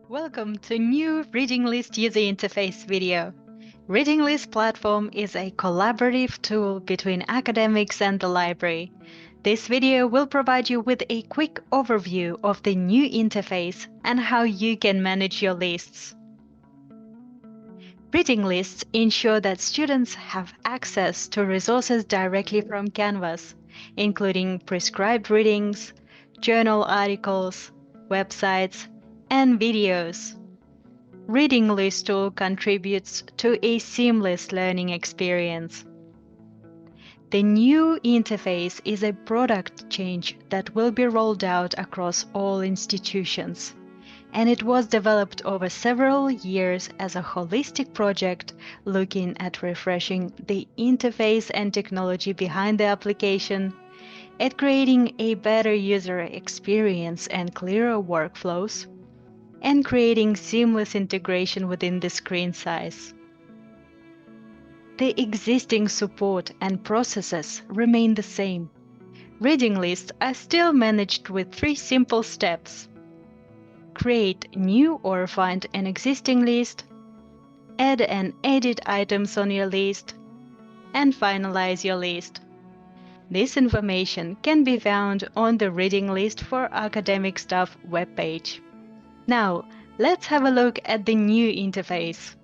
Welcome to new Reading List user interface video. Reading List platform is a collaborative tool between academics and the library. This video will provide you with a quick overview of the new interface and how you can manage your lists. Reading lists ensure that students have access to resources directly from Canvas, including prescribed readings, journal articles, websites, and videos. Reading List tool contributes to a seamless learning experience. The new interface is a product change that will be rolled out across all institutions, and it was developed over several years as a holistic project looking at refreshing the interface and technology behind the application, at creating a better user experience and clearer workflows, and creating seamless integration within the screen size. The existing support and processes remain the same. Reading lists are still managed with 3 simple steps: create new or find an existing list, add and edit items on your list, and finalize your list. This information can be found on the Reading List for Academic Staff webpage. Now, let's have a look at the new interface.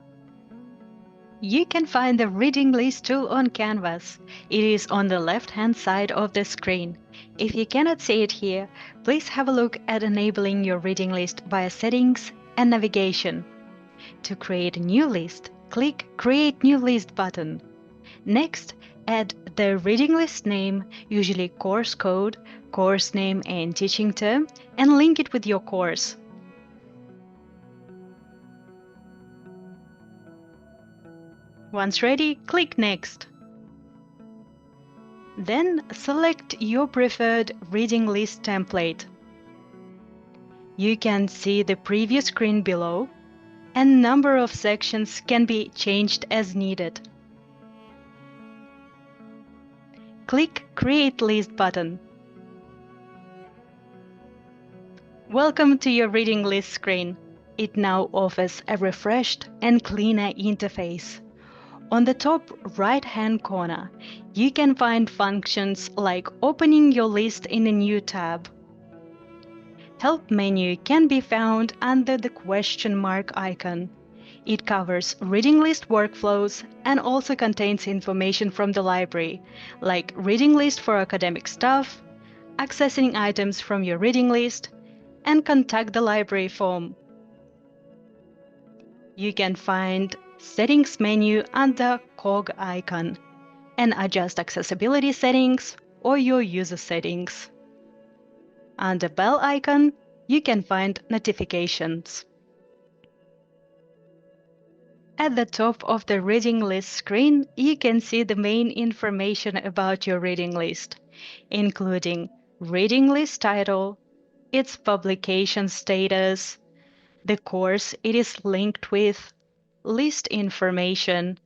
You can find the Reading List tool on Canvas. It is on the left-hand side of the screen. If you cannot see it here, please have a look at enabling your reading list via Settings and Navigation. To create a new list, click Create New List button. Next, add the reading list name, usually course code, course name and teaching term, and link it with your course. Once ready, click Next. Then select your preferred reading list template. You can see the preview screen below, and number of sections can be changed as needed. Click Create List button. Welcome to your reading list screen. It now offers a refreshed and cleaner interface. On the top right-hand corner, you can find functions like opening your list in a new tab. Help menu can be found under the question mark icon. It covers reading list workflows and also contains information from the library, like reading list for academic staff, accessing items from your reading list, and contact the library form. You can find Settings menu under cog icon and adjust accessibility settings or your user settings. Under bell icon, you can find notifications. At the top of the reading list screen, you can see the main information about your reading list, including reading list title, its publication status, the course it is linked with, list information,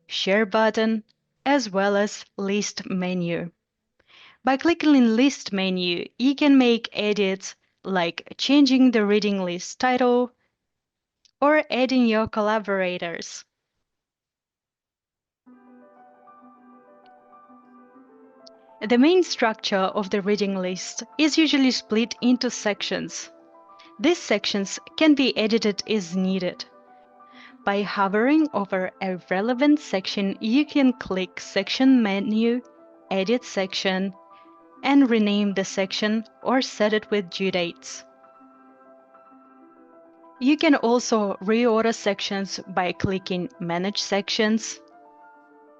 share button, as well as list menu. By clicking in list menu, you can make edits like changing the reading list title or adding your collaborators. The main structure of the reading list is usually split into sections. These sections can be edited as needed. By hovering over a relevant section, you can click Section menu, Edit Section, and rename the section or set it with due dates. You can also reorder sections by clicking Manage Sections,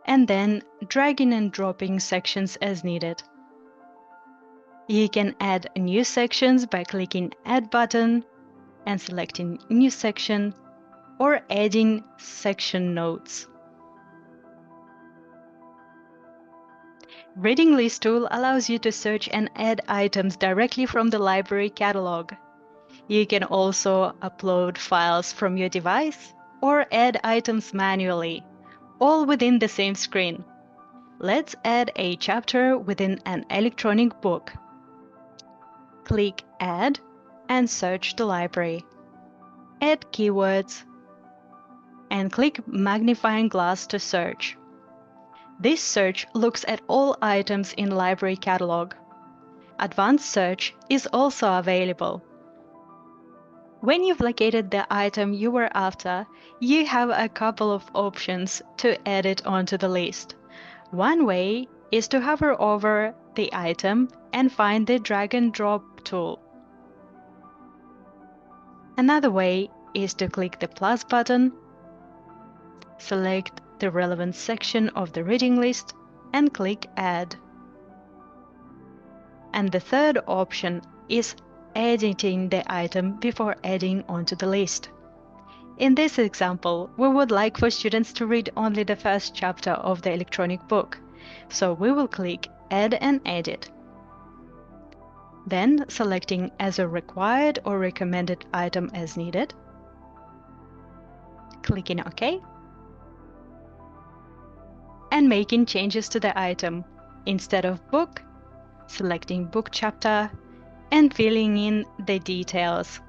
and then dragging and dropping sections as needed. You can add new sections by clicking Add button and selecting New Section, or adding section notes. Reading List tool allows you to search and add items directly from the library catalog. You can also upload files from your device or add items manually, all within the same screen. Let's add a chapter within an electronic book. Click Add and search the library. add keywords, and click magnifying glass to search. This search looks at all items in library catalog. Advanced search is also available. When you've located the item you were after, you have a couple of options to add it onto the list. One way is to hover over the item and find the drag and drop tool. Another way is to click the plus button, select the relevant section of the reading list, and click Add. And the third option is editing the item before adding onto the list. In this example, we would like for students to read only the first chapter of the electronic book, so we will click Add and Edit. Then selecting as a required or recommended item as needed, clicking OK, and making changes to the item. Instead of book, selecting book chapter and filling in the details.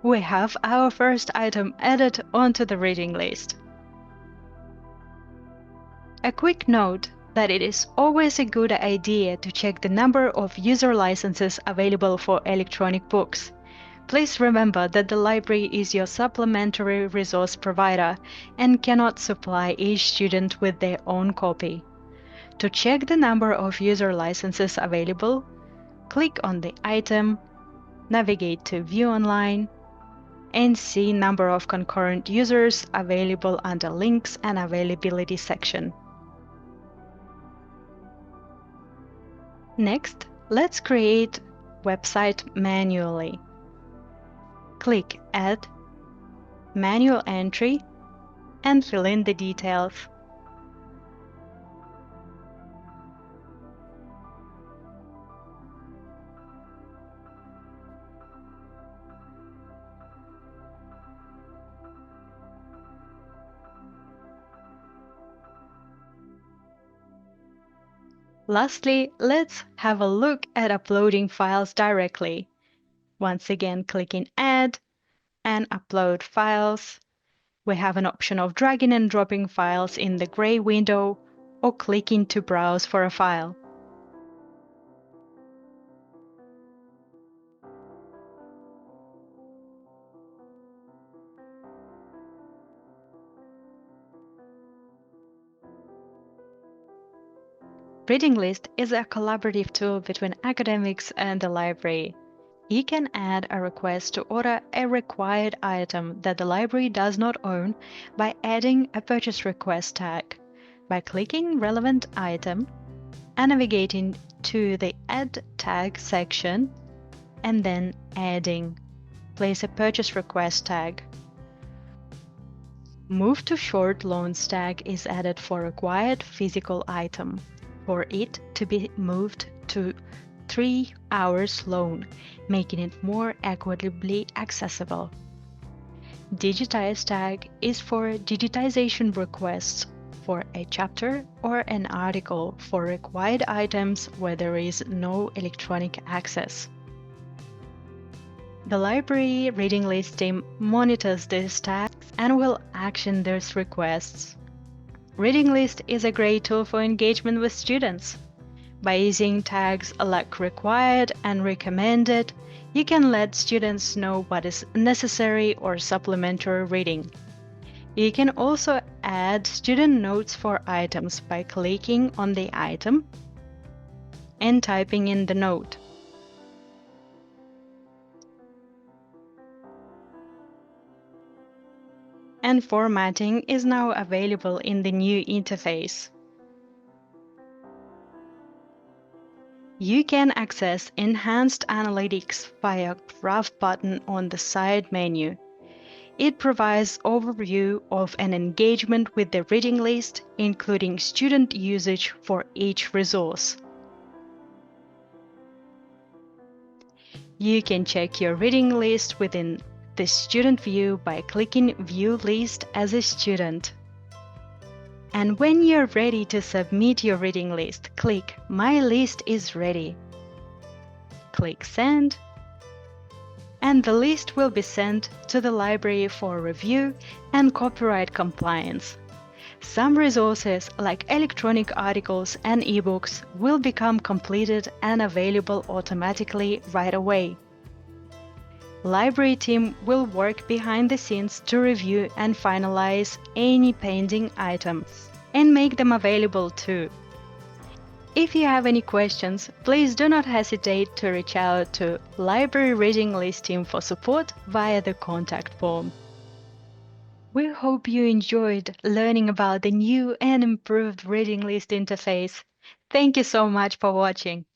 We have our first item added onto the reading list. A quick note that it is always a good idea to check the number of user licenses available for electronic books. Please remember that the library is your supplementary resource provider and cannot supply each student with their own copy. To check the number of user licenses available, click on the item, navigate to View Online, and see number of concurrent users available under Links and Availability section. Next, let's create website manually. Click Add, Manual Entry, and fill in the details. Lastly, let's have a look at uploading files directly. Once again, clicking Add and Upload Files. We have an option of dragging and dropping files in the gray window or clicking to browse for a file. Reading List is a collaborative tool between academics and the library. You can add a request to order a required item that the library does not own by adding a purchase request tag, by clicking relevant item and navigating to the Add Tag section and then adding. Place a purchase request tag. Move to Short Loans tag is added for required physical item, for it to be moved to 3 hours loan, making it more equitably accessible. Digitize tag is for digitization requests for a chapter or an article for required items where there is no electronic access. The library reading list team monitors these tags and will action those requests. Reading List is a great tool for engagement with students. By using tags like required and recommended, you can let students know what is necessary or supplementary reading. You can also add student notes for items by clicking on the item and typing in the note. And formatting is now available in the new interface. You can access Enhanced Analytics via Graph button on the side menu. It provides overview of an engagement with the reading list, including student usage for each resource. You can check your reading list within the student view by clicking View List as a student. And when you're ready to submit your reading list, click My list is ready. Click Send, and the list will be sent to the library for review and copyright compliance. Some resources, like electronic articles and ebooks, will become completed and available automatically right away. Library team will work behind the scenes to review and finalize any pending items and make them available too. If you have any questions, please do not hesitate to reach out to Library Reading List team for support via the contact form. We hope you enjoyed learning about the new and improved reading list interface. Thank you so much for watching.